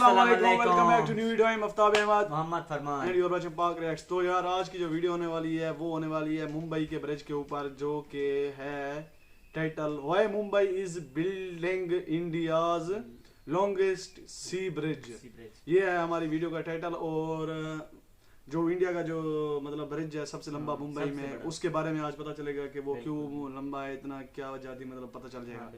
Welcome back to new video. I am Aftab Ahmad, Mohammad Farman and you are watching Pak reacts. तो यार आज की जो वीडियो होने वाली है वो होने वाली है मुंबई के ब्रिज के ऊपर, जो कि है title why Mumbai is building India's longest sea bridge. ये है हमारी वीडियो का टाइटल। और जो इंडिया का जो मतलब ब्रिज है सबसे लंबा मुंबई में, उसके बारे में आज पता चलेगा कि वो क्यों लंबा है, इतना क्या वजह थी, मतलब पता चल जाएगा।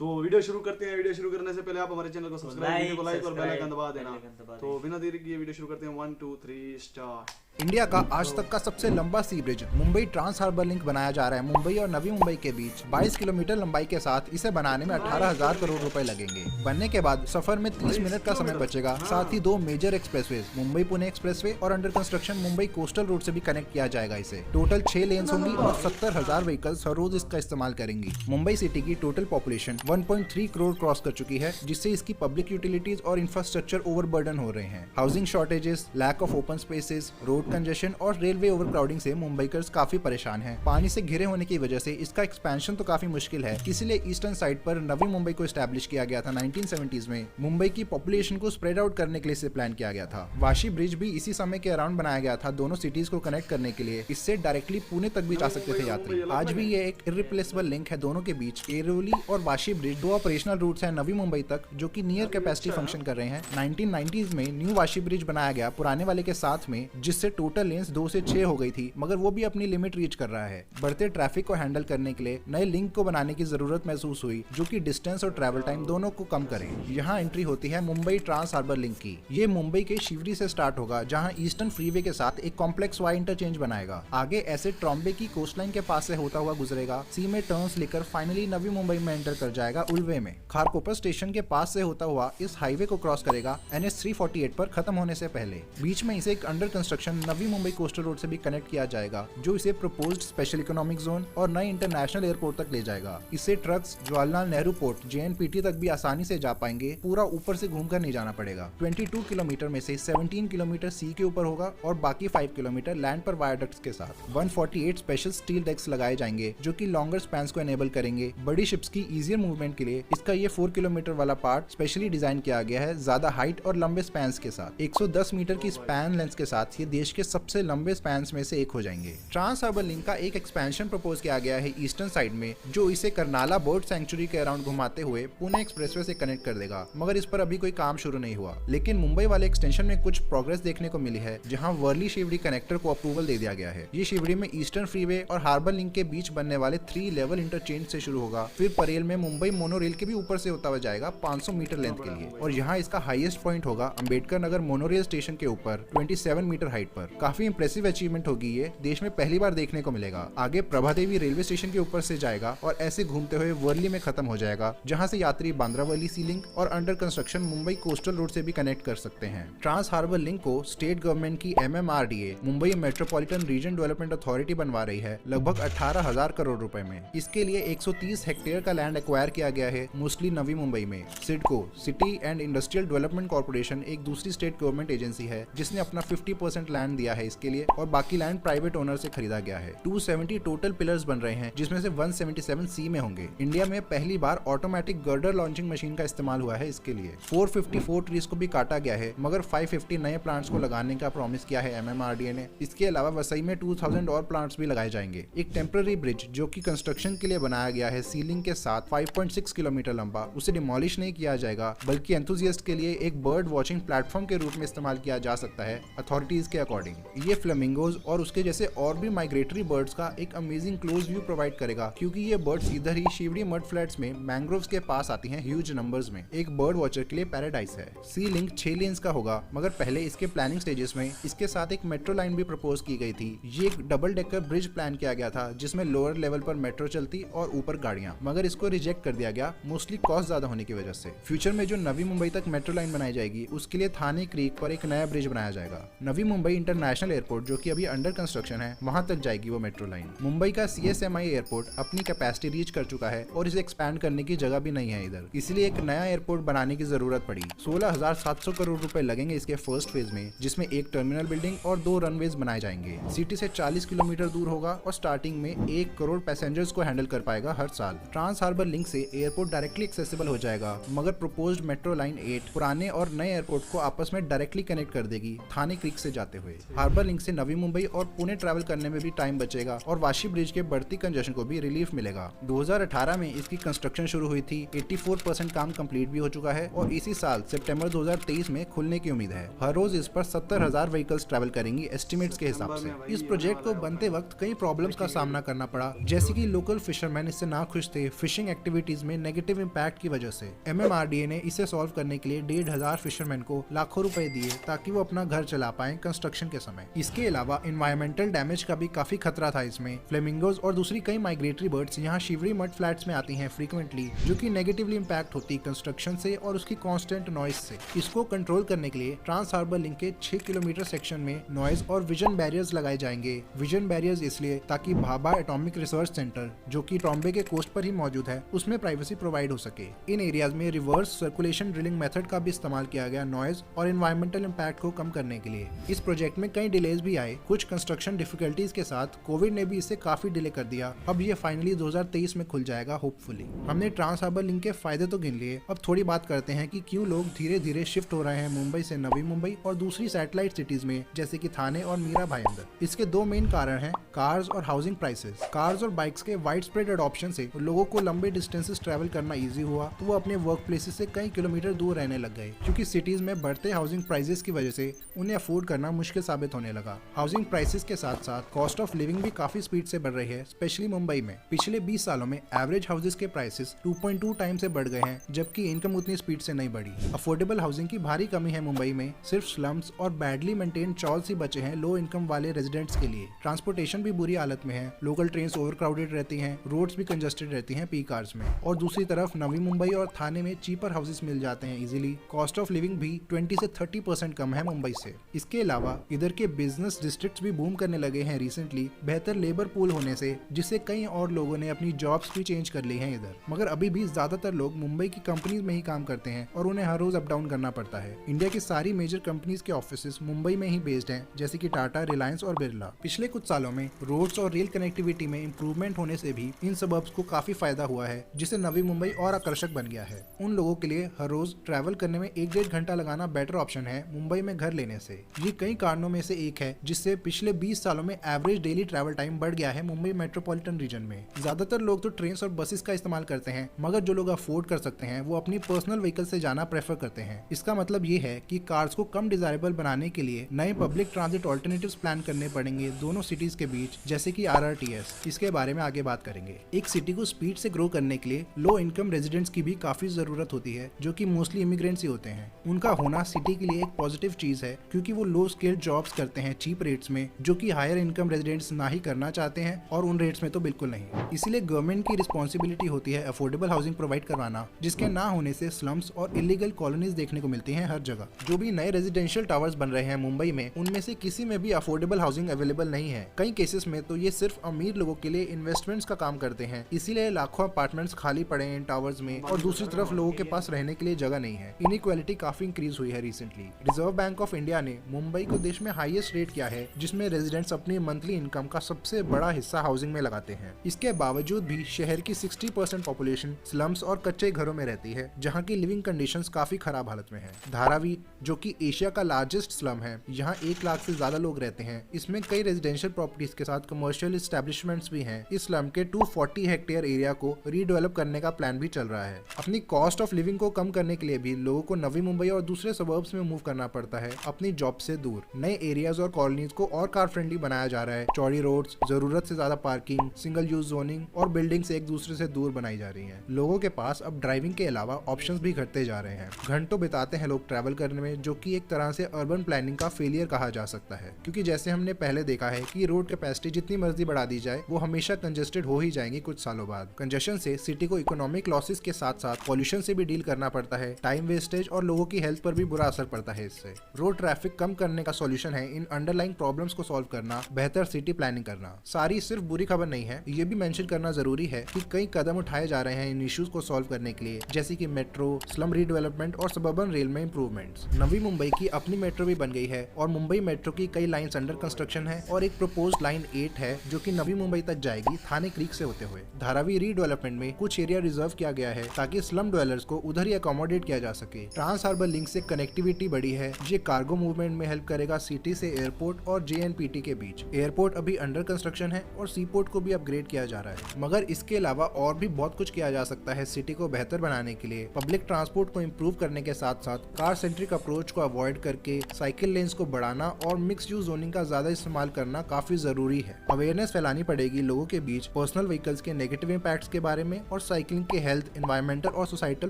तो वीडियो शुरू करते हैं। वीडियो शुरू करने से पहले आप हमारे चैनल को सब्सक्राइब, वीडियो को लाइक और बेल आइकन दबा देना। तो बिना देरी किए वीडियो शुरू करते हैं। 1 2 3 स्टार्ट। इंडिया का आज तक का सबसे लंबा sea bridge Mumbai trans harbour link बनाया जा रहा है। मुंबई और नवी मुंबई के बीच 22 किलोमीटर लंबाई के साथ इसे बनाने में 18,000 करोड़ रुपए लगेंगे। बनने के बाद सफर में 30 मिनट का समय बचेगा। साथ ही 2 major expressways Mumbai Pune expressway और under construction Mumbai coastal road से भी कनेक्ट किया जाएगा। इसे टोटल 6 लेन्स होंगी और 70,000 व्हीकल्स हर रोज इसका इस्तेमाल करेंगी। मुंबई सिटी की टोटल पॉपुलेशन 1.3 करोड़ क्रॉस कर चुकी है, जिससे इसकी पब्लिक यूटिलिटीज और इंफ्रास्ट्रक्चर ओवरबर्डन हो रहे हैं। Housing shortages, lack of open spaces, road congestion और रेलवे ओवरक्राउडिंग से मुंबईकर्स काफी परेशान हैं। पानी से घिरे होने की वजह से इसका एक्सपेंशन तो काफी मुश्किल है। इसीलिए ईस्टर्न साइड पर नवी मुंबई को एस्टैब्लिश किया गया था 1970s में। मुंबई की पॉपुलेशन को स्प्रेड आउट करने के लिए इसे प्लान किया गया था। वाशी ब्रिज भी इसी समय के अराउंड बनाया गया था, दोनों सिटीज को कनेक्ट करने के लिए। इससे डायरेक्टली पुणे तक भी जा सकते थे यात्री। आज भी ये एक इररिप्लेसेबल लिंक है दोनों के बीच। एरोली और वाशी ब्रिज 2 ऑपरेशनल रूट्स हैं नवी मुंबई तक, जो कि नियर कैपेसिटी फंक्शन कर रहे हैं। 1990s में न्यू वाशी ब्रिज बनाया गया पुराने वाले के साथ में, जिससे टोटल लेन्स 2 से 6 हो गई थी, मगर वो भी अपनी लिमिट रीच कर रहा है। बढ़ते ट्रैफिक को हैंडल करने के लिए नए लिंक को बनाने की जरूरत महसूस हुई, जो कि डिस्टेंस और ट्रैवल टाइम दोनों को कम करे। यहाँ एंट्री होती है मुंबई ट्रांस हार्बर लिंक की। ये मुंबई के शिवरी से स्टार्ट होगा, जहाँ ईस्टर्न फ्रीवे के साथ एक कॉम्प्लेक्स वाई इंटरचेंज बनाएगा। आगे ऐसे ट्रॉम्बे की कोस्टलाइन के पास से होता हुआ गुजरेगा, सी में टर्न्स लेकर फाइनली नवी मुंबई में एंटर कर जाएगा उल्वे में। खारकोपर स्टेशन के पास से होता हुआ इस हाईवे को क्रॉस करेगा NH 348 पर खत्म होने से पहले। बीच में इसे एक under construction Navi Mumbai coastal road से भी कनेक्ट किया जाएगा, जो इसे प्रपोज्ड स्पेशल इकोनॉमिक जोन और नए इंटरनेशनल एयरपोर्ट तक ले जाएगा। इससे trucks Jawaharlal Nehru port JNPT तक भी आसानी से जा पाएंगे। पूरा ऊपर से घूमकर नहीं जाना पड़ेगा। 22 किलोमीटर में से 17 किलोमीटर सी के ऊपर होगा और बाकी 5 किलोमीटर लैंड पर वायरडक्ट्स के साथ। 148 स्पेशल स्टील डेक्स लगाए जाएंगे, जो कि लॉन्गर स्पैन्स को एनेबल करेंगे। बड़ी शिप्स की इजियर मूवमेंट के लिए इसका ये 4 किलोमीटर वाला पार्ट स्पेशली डिजाइन किया गया है, ज्यादा हाइट और लंबे स्पैन्स के साथ। 110 मीटर की स्पैन लेंथ के साथ ये देश के सबसे लंबे स्पैन्स में से एक हो जाएंगे। ट्रांस हार्बर लिंक का एक एक्सपेंशन प्रपोज किया गया है ईस्टर्न साइड में, जो इसे करनाला बर्ड सेंचुरी के अराउंड घुमाते हुए पुणे एक्सप्रेसवे से कनेक्ट कर देगा, मगर इस पर अभी कोई काम शुरू नहीं हुआ। लेकिन मुंबई वाले एक्सटेंशन में कुछ प्रोग्रेस देखने को मिली है, जहां वर्ली शिवड़ी कनेक्टर को अप्रूवल दे दिया गया है। ये शिवड़ी में ईस्टर्न फ्रीवे और हार्बर लिंक के बीच बनने वाले 3 लेवल इंटरचेंज से शुरू होगा, फिर परेल में मुंबई मोनोरेल के भी ऊपर से होता हुआ जाएगा 500 मीटर लेंथ के लिए। और यहाँ इसका हाईएस्ट पॉइंट होगा अंबेडकर नगर मोनोरेल स्टेशन के ऊपर 27 मीटर हाइट पर। काफी इंप्रेसिव अचीवमेंट होगी ये, देश में पहली बार देखने को मिलेगा। आगे प्रभादेवी रेलवे स्टेशन के ऊपर से जाएगा और ऐसे घूमते हुए वर्ली में खत्म हो जाएगा, जहां से यात्री बांद्रावली सी लिंक और under construction Mumbai coastal road से भी कनेक्ट कर सकते हैं। ट्रांस हार्बर लिंक को स्टेट गवर्नमेंट की MMRDA Mumbai metropolitan region development authority बनवा रही है, लगभग 18,000 करोड़ रुपए में। इसके लिए 130 हेक्टेयर का लैंड एक्वायर किया गया है, मोस्टली नवी मुंबई में। CIDCO city and industrial development corporation एक दूसरी स्टेट गवर्नमेंट एजेंसी है, जिसने अपना 50% लैंड दिया है इसके लिए, और बाकी लैंड प्राइवेट ओनर से खरीदा गया है। 270 टोटल पिलर्स बन रहे हैं, जिसमें से 177 सी में होंगे। इंडिया में पहली बार ऑटोमेटिक गर्डर लॉन्चिंग मशीन का इस्तेमाल हुआ है इसके लिए। 454 ट्रीज को भी काटा गया है, मगर 550 नए प्लांट्स को लगाने का प्रॉमिस किया है MMRDA ने। इसके अलावा वसई में 2000 और प्लांट्स भी लगाए जाएंगे। एक टेम्पररी ब्रिज जो कि कंस्ट्रक्शन के लिए बनाया गया है सीलिंग के साथ 5.6 किलोमीटर लंबा, उसे डिमोलिश नहीं किया जाएगा, बल्कि एंथुसियास्ट के लिए एक बर्ड वॉचिंग प्लेटफॉर्म के रूप में इस्तेमाल किया जा सकता है अथॉरिटीज के अकॉर्डिंग। ये फ्लेमिंगोज और उसके जैसे और भी माइग्रेटरी बर्ड्स का एक अमेजिंग क्लोज व्यू प्रोवाइड करेगा, क्योंकि ये बर्ड्स इधर ही शिवड़ी मड फ्लैट्स में मैंग्रोव्स के पास आती हैं ह्यूज नंबर्स में। एक बर्ड वॉचर के लिए पैराडाइस है। सी लिंक 6 लेन्स का होगा, मगर पहले इसके प्लानिंग स्टेजेस में इसके साथ एक मेट्रो लाइन भी प्रपोज की गई थी। ये एक डबल डेकर ब्रिज प्लान किया गया था, जिसमें लोअर लेवल पर मेट्रो चलती और ऊपर गाड़ियां, मगर इसको रिजेक्ट कर दिया गया, मोस्टली कॉस्ट ज्यादा होने की वजह से। फ्यूचर में जो नवी मुंबई तक मेट्रो लाइन बनाई जाएगी, उसके लिए थाने क्रीक पर एक नया ब्रिज बनाया जाएगा। नवी मुंबई इंटरनेशनल एयरपोर्ट जो कि अभी अंडर कंस्ट्रक्शन है, वहां तक जाएगी वो मेट्रो लाइन। मुंबई का CSMI एयरपोर्ट अपनी कैपेसिटी रीच कर चुका है और इसे एक्सपैंड करने की जगह भी नहीं है इधर, इसलिए एक नया एयरपोर्ट बनाने की जरूरत पड़ी। 16,700 करोड़ रुपए लगेंगे इसके फर्स्ट फेज में, जिसमें एक टर्मिनल बिल्डिंग और 2 रनवेज बनाए जाएंगे। सिटी से 40 किलोमीटर दूर होगा और स्टार्टिंग में 1 करोड़ पैसेंजर्स को हैंडल कर पाएगा हर साल। ट्रांस हार्बर लिंक से एयरपोर्ट डायरेक्टली एक्सेसिबल हो जाएगा, मगर प्रोपोज्ड मेट्रो लाइन 8 पुराने और नए एयरपोर्ट को आपस में डायरेक्टली कनेक्ट कर देगी थाने क्रीक से जाते हुए। हार्बर लिंक से नवी मुंबई और पुणे ट्रैवल करने में भी टाइम बचेगा और वाशी ब्रिज के बढ़ती कंजेशन को भी रिलीफ मिलेगा। 2018 में इसकी कंस्ट्रक्शन शुरू हुई थी, 84% काम कंप्लीट भी हो चुका है और इसी साल सितंबर 2023 में खुलने की उम्मीद है। हर रोज इस पर 70,000 व्हीकल्स ट्रैवल करेंगी एस्टिमेट्स के हिसाब से। इस प्रोजेक्ट को बनते वक्त कई प्रॉब्लम्स का सामना करना पड़ा, जैसे कि लोकल फिशरमैन इससे नाखुश थे फिशिंग एक्टिविटीज में नेगेटिव इम्पैक्ट की वजह से। MMRDA ने इसे सॉल्व करने के लिए 1,500 फिशरमैन को लाखों रुपए दिए ताकि वो अपना घर चला पाए कंस्ट्रक्शन के समय। इसके अलावा एनवायरमेंटल डैमेज का भी काफी खतरा था इसमें। फ्लेमिंगोज और दूसरी कई माइग्रेटरी बर्ड्स यहाँ शिवरी मड फ्लैट्स में आती हैं फ्रीक्वेंटली, जो कि नेगेटिवली इम्पैक्ट होती कंस्ट्रक्शन से और उसकी कांस्टेंट नॉइज से। इसको कंट्रोल करने के लिए ट्रांस हार्बर लिंक के 6 किलोमीटर सेक्शन में नॉइज और विजन बैरियर्स लगाए जाएंगे। विजन बैरियर्स इसलिए ताकि भाभा एटॉमिक रिसर्च सेंटर, जो कि टॉम्बे के कोस्ट पर ही मौजूद है, उसमें प्राइवेसी प्रोवाइड हो सके। इन एरियाज में रिवर्स सर्कुलेशन ड्रिलिंग मेथड का भी इस्तेमाल किया गया नॉइज और एनवायरमेंटल इम्पैक्ट को कम करने के लिए। इस प्रोजेक्ट में कई डिलेज भी आए, कुछ कंस्ट्रक्शन डिफिकल्टीज के साथ कोविड ने भी इसे काफी डिले कर दिया। अब ये फाइनली 2023 में खुल जाएगा होपफुली। हमने ट्रांस हार्बर लिंक के फायदे तो गिन लिए, अब थोड़ी बात करते हैं कि क्यों लोग धीरे धीरे शिफ्ट हो रहे हैं मुंबई से नवी मुंबई और दूसरी सैटेलाइट सिटीज में जैसे कि थाने और मीरा भाईंदर। इसके 2 मेन कारण हैं, कार्स और हाउसिंग प्राइसेस। कार्स और बाइक्स के वाइड स्प्रेड एडॉप्शन से लोगों को लंबे डिस्टेंसेस ट्रैवल करना इजी हुआ, तो वो अपने वर्क प्लेसेस से कई किलोमीटर दूर रहने लग गए, क्योंकि सिटीज में बढ़ते हाउसिंग प्राइसेस की वजह से उन्हें अफोर्ड करना मुश्किल साबित होने लगा। हाउसिंग प्राइसेस के साथ साथ कॉस्ट ऑफ लिविंग भी काफी स्पीड से बढ़ रही है, स्पेशली मुंबई में। पिछले 20 सालों में एवरेज हाउसेस के प्राइसेस 2.2 टाइम से बढ़ गए हैं, जबकि इनकम उतनी स्पीड से नहीं बढ़ी। अफोर्डेबल हाउसिंग की भारी कमी है मुंबई में, सिर्फ स्लम्स और बैडली मेंटेन चॉल्स ही बचे हैं लो इनकम वाले रेजिडेंट्स के लिए। ट्रांसपोर्टेशन भी बुरी हालत में है, लोकल ट्रेन्स ओवरक्राउडेड रहती हैं, रोड्स भी कंजस्टेड रहती हैं पीक आवर्स में। और दूसरी तरफ नवी मुंबई और थाने में चीपर हाउसेस मिल जाते हैं इजीली। कॉस्ट ऑफ लिविंग भी 20 से 30% कम है मुंबई से। इसके अलावा इधर के बिजनेस डिस्ट्रिक्ट्स भी बूम करने लगे हैं रिसेंटली, बेहतर लेबर पूल होने से, जिससे कई और लोगों ने अपनी जॉब्स भी चेंज कर ली हैं इधर। मगर अभी भी ज्यादातर लोग मुंबई की कंपनीज में ही काम करते हैं और उन्हें हर रोज अप डाउन करना पड़ता है। इंडिया की सारी मेजर कंपनीज के ऑफिसेस मुंबई में ही बेस्ड हैं, जैसे कि टाटा, रिलायंस और बिरला। पिछले कुछ सालों में रोड्स और रेल कनेक्टिविटी में इंप्रूवमेंट होने से भी इन सबब्स को काफी फायदा हुआ है, जिससे नवी मुंबई और आकर्षक बन गया है। उन लोगों के लिए हर रोज ट्रैवल करने में 1-1.5 घंटा लगाना बेटर ऑप्शन है मुंबई में घर लेने से। ये कई कारणों में से एक है जिससे पिछले 20 सालों में एवरेज डेली ट्रैवल टाइम बढ़ गया है मुंबई मेट्रोपॉलिटन रीजन में। ज्यादातर लोग तो ट्रेन और बसेस का इस्तेमाल करते हैं, मगर जो लोग अफोर्ड कर सकते हैं वो अपनी पर्सनल व्हीकल से जाना प्रेफर करते हैं। इसका मतलब ये है कि कार्स को कम डिजायरेबल बनाने के लिए नए पब्लिक ट्रांजिट ऑल्टरनेटिव्स प्लान करने पड़ेंगे दोनों सिटीज के बीच, जैसे कि RRTS। इसके बारे में आगे बात करेंगे। एक सिटी को स्पीड से ग्रो करने के लिए लो इनकम रेजिडेंट्स की भी काफी जरूरत होती है, जो कि मोस्टली इमिग्रेंट्स ही होते हैं। उनका होना सिटी के लिए एक पॉजिटिव चीज है, क्योंकि वो लो स्केल जॉब्स करते हैं चीप रेट्स में, जो कि हायर इनकम रेजिडेंट्स ना ही करना चाहते हैं, और उन रेट्स में तो बिल्कुल नहीं। इसीलिए गवर्नमेंट की रिस्पॉन्सिबिलिटी होती है अफोर्डेबल हाउसिंग प्रोवाइड करवाना, जिसके ना होने से स्लम्स और इलीगल कॉलोनीज देखने को मिलती हैं हर जगह। जो भी नए रेजिडेंशियल टावर्स बन रहे हैं मुंबई में, उनमें से किसी में भी अफोर्डेबल हाउसिंग अवेलेबल नहीं है। कई केसेस में तो ये सिर्फ अमीर लोगों के लिए इन्वेस्टमेंट्स का काम करते हैं, इसीलिए लाखों अपार्टमेंट्स खाली पड़े हैं इन टावर्स में, और दूसरी तरफ लोगों के पास रहने के लिए जगह नहीं है। इनइक्वालिटी काफी इंक्रीज हुई है recently. Reserve bank of India ने मुंबई को देश में हाईएस्ट रेट किया है, जिसमें रेजिडेंट्स अपनी मंथली इनकम का सबसे बड़ा हिस्सा हाउसिंग में लगाते हैं। इसके बावजूद भी शहर की 60% पॉपुलेशन स्लम्स और कच्चे घरों में रहती है, जहाँ की लिविंग कंडीशंस काफी खराब हालत में है। धारावी, जो कि एशिया का लार्जेस्ट स्लम है, यहाँ 1 लाख से ज्यादा लोग रहते हैं। इसमें कई रेजिडेंशियल प्रॉपर्टीज के साथ कमर्शियल एस्टेब्लिशमेंट्स भी हैं। इस स्लम के 240 हेक्टेयर एरिया को रीडेवलप करने का प्लान भी चल रहा है। अपनी कॉस्ट ऑफ लिविंग को कम करने के लिए भी लोगों को नवी मुंबई और दूसरे सबर्ब्स में मूव करना पड़ता है, अपनी जॉब से दूर। नए एरियाज और कॉलोनीज को और कार फ्रेंडली बनाया जा रहा है। चौड़ी रोड्स, जरूरत से ज्यादा पार्किंग, सिंगल यूज जोनिंग और बिल्डिंग्स एक दूसरे से दूर बनाई जा रही हैं। लोगों के पास अब ड्राइविंग के अलावा ऑप्शंस भी घटते जा रहे हैं। घंटों बिताते हैं लोग ट्रैवल करने में, जो कि एक तरह से अर्बन प्लानिंग का फेलियर कहा जा सकता है, क्योंकि जैसे हमने पहले देखा है कि रोड कैपेसिटी जितनी मर्जी बढ़ा दी जाए, वो हमेशा कंजेस्टेड हो ही जाएंगी कुछ सालों बाद। कंजेशन से सिटी को इकोनॉमिक लॉसेस के साथ साथ पॉल्यूशन से भी डील करना पड़ता है, टाइम वेस्टेज और लोगों की हेल्थ पर भी बुरा असर पड़ता है। इससे रोड ट्रैफिक कम करने का सोल्यूशन है इन अंडरलाइंग प्रॉब्लम्स को सॉल्व करना, बेहतर सिटी प्लानिंग करना। सारी सिर्फ बुरी खबर नहीं है, ये भी मेंशन करना जरूरी है कि कई कदम उठाए जा रहे हैं इन इश्यूज को सॉल्व करने के लिए, जैसे कि मेट्रो, स्लम रीडेवलपमेंट और सबर्बन रेल में इंप्रूवमेंट्स। नवी मुंबई की अपनी मेट्रो भी बन गई है और मुंबई मेट्रो की कई लाइंस अंडर कंस्ट्रक्शन है और एक प्रपोज्ड लाइन 8 है जो कि नवी मुंबई तक जाएगी थाने क्रीक से होते हुए। धारावी रीडेवलपमेंट में कुछ एरिया रिजर्व किया गया है ताकि स्लम ड्वेलर्स को उधर ही अकोमोडेट किया जा सके। ट्रांस हार्बर लिंक से कनेक्टिविटी बढ़ी है, ये कार्गो मूवमेंट में हेल्प करेगा सिटी से एयरपोर्ट और JNPT के बीच। एयरपोर्ट अभी अंडर कंस्ट्रक्शन है और सी पोर्ट को भी अपग्रेड किया जा रहा है, मगर इसके अलावा और भी बहुत कुछ किया जा सकता है सिटी को बेहतर बनाने के लिए। पब्लिक ट्रांसपोर्ट को इम्प्रूव करने के साथ साथ कार सेंट्रिक अप्रोच को अवॉइड करके साइकिल लेन्स को बढ़ाना और मिक्स यूज जोनिंग का ज्यादा इस्तेमाल करना काफी जरूरी है। अवेयरनेस फैलानी पड़ेगी लोगों के बीच पर्सनल व्हीकल्स के नेगेटिव इम्पैक्ट्स के बारे में और साइकिलिंग के हेल्थ, एनवायरमेंटल और सोसाइटल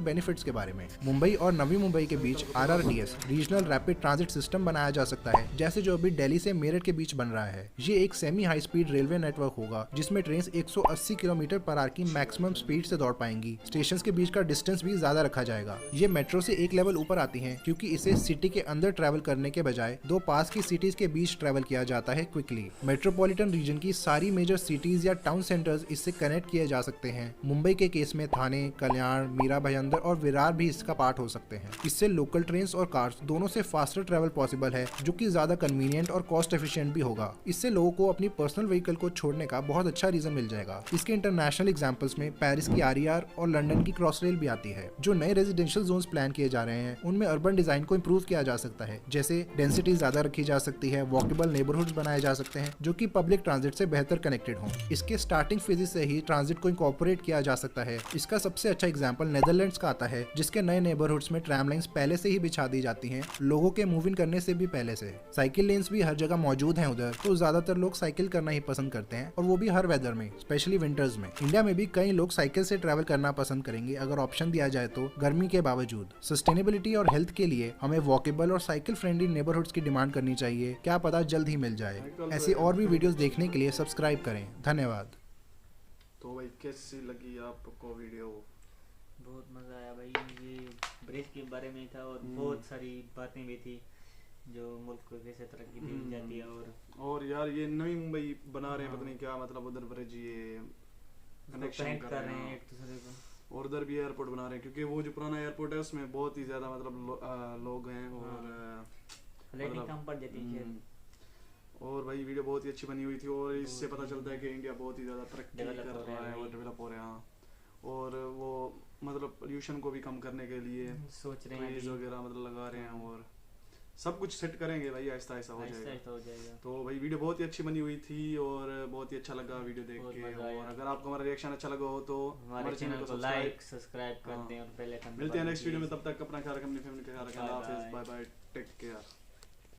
बेनिफिट्स के बारे में। मुंबई और नवी मुंबई के बीच RRTS regional rapid transit system बनाया जा सकता है, जैसे जो अभी दिल्ली से मेरठ के बीच बन रहा है। ये एक semi high speed railway network होगा जिसमें ट्रेन 180 किलोमीटर पर आवर की मैक्सिमम स्पीड से दौड़ पाएंगी। स्टेशन के बीच का डिस्टेंस भी ज्यादा रखा जाएगा। ये मेट्रो से एक लेवल ऊपर आती हैं क्योंकि इसे सिटी के अंदर ट्रैवल करने के बजाय दो पास की सिटीज के बीच ट्रैवल किया जाता है क्विकली। मेट्रोपॉलिटन रीजन की सारी मेजर सिटीज या टाउन सेंटर्स इससे कनेक्ट किए जा सकते हैं। मुंबई के केस में थाने, कल्याण, मीरा भाईंदर और विरार भी इसका पार्ट हो सकते हैं। इससे लोकल ट्रेन और कार्स दोनों से फास्टर ट्रैवल पॉसिबल है, जो कि ज्यादा कन्वीनियंट और कॉस्ट एफिशिएंट भी होगा। इससे लोगों को अपनी पर्सनल व्हीकल को छोड़ने का बहुत अच्छा रीजन मिल जाएगा। इसके इंटरनेशनल एग्जांपल्स में पेरिस की RER और लंदन की क्रॉस रेल भी आती है। जो नए रेजिडेंशियल जोन्स प्लान किए जा रहे हैं उनमें अर्बन डिजाइन को इम्प्रूव किया जा सकता है, जैसे डेंसिटी ज्यादा रखी जा सकती है, वॉकेबल नेबरहुड्स बनाए जा सकते हैं जो कि पब्लिक ट्रांजिट से बेहतर कनेक्टेड हों। इसके स्टार्टिंग फेजेस से ही ट्रांजिट को इनकॉर्पोरेट किया जा सकता है। इसका सबसे अच्छा एग्जांपल नेदरलैंड्स का आता है, जिसके नए नेबरहुड्स में ट्रैम लाइंस पहले से ही बिछा दी जाती हैं, लोगों के मूव इन करने से भी पहले से। साइकिल लेन्स भी हर जगह मौजूद हैं उधर, तो ज्यादातर लोग साइकिल करना ही पसंद करते हैं और वो भी हर वेदर में, स्पेशली विंटर्स में। इंडिया में भी कई लोग साइकिल से ट्रैवल करना पसंद करेंगे अगर ऑप्शन दिया जाए तो, गर्मी के बावजूद। सस्टेनेबिलिटी और हेल्थ के लिए हमें वॉकेबल और साइकिल फ्रेंडली नेबरहुड्स की डिमांड करनी चाहिए। क्या पता जल्द ही मिल जाए। ऐसी और भी वीडियोस देखने के लिए सब्सक्राइब करें। धन्यवाद। तो भाई कैसी लगी आपको वीडियो? बहुत मज़ा आया भाई। ये ब्रिज के बारे में था और बहुत सारी बातें भी थी जो मुल्क को कैसे तरक्की दी जाती है। और यार ये नई मुंबई बना रहे हैं, पता नहीं क्या मतलब उधर ब्रिज ये कनेक्शन कर रहे हैं एक दूसरे को, और उधर भी एयरपोर्ट बना रहे हैं क्योंकि वो जो पुराना एयरपोर्ट है उसमें बहुत ही ज्यादा मतलब लोग हैं और फ्लाइटिंग कम पड़ जाती है। और भाई वीडियो बहुत ही अच्छी बनी हुई थी और इससे पता चलता है कि इंडिया बहुत ही ज़्यादा तरक्की कर रहा है और डेवलप हो रहा है। और वो मतलब पोल्यूशन को भी कम करने के लिए सोच रहे हैं वगैरह मतलब लगा रहे हैं और सब कुछ सेट करेंगे भाई, आहिस्ता आहिस्ता हो जाएगा। तो भाई वीडियो बहुत ही अच्छी बनी हुई थी और बहुत ही अच्छा लगा वीडियो देख के। और अगर आपको हमारा रिएक्शन अच्छा लगा हो तो हमारे चैनल को लाइक सब्सक्राइब कर दें और बेल आइकन। मिलते हैं नेक्स्ट वीडियो में, तब तक अपना ख्याल रखें, अपनी फैमिली का ख्याल रखें। अल्लाह हाफिज़, बाय बाय, टेक केयर।